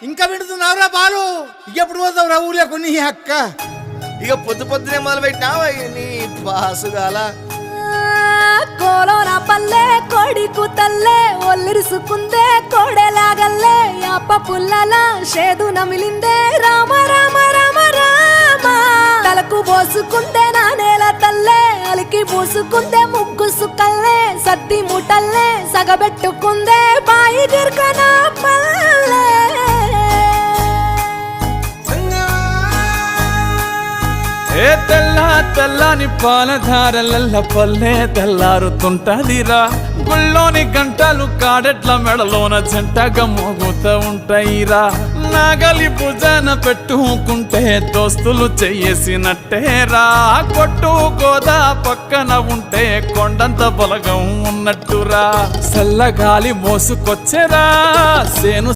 ఇంకా వింటున్నావురా బాలు? ఎప్పుడు పోతావు రా ఊళ్ళో కొన్ని అక్క? ఇక పొద్దునే మొదలు పెట్టినావా నీ బాసుగాల? కోలోన పల్లె కోడి కూతల్లే ఒల్లిరుసుకుందే కోడెలాగల్లే యాప పుల్లల షేదు నమిలిందే రామ రామ రామ రామ తలకు పోసుకుందే నా నేల తల్లే అలికి పూసుకుందే ముగ్గు సుక్కల్లే సద్ది ముటల్లే సగబెట్టుకుందే బాయి గిర్కన పల్లె ఏ తెల్లని పాలధారలల్ల పల్లె తెల్లారుతుంటదిరా గుళ్ళోని గంటలు కాడెట్ల మెడలోన జంటగా మోగుతూ ఉంటాయిరా నాగలి భుజన పెట్టుకుంటే దోస్తులు చెయ్యేసినట్టేరా కొట్టు గోదా పక్కన ఉంటే కొండంత బలగం ఉన్నట్టురా చల్లగాలి మోసుకొచ్చెరా సేను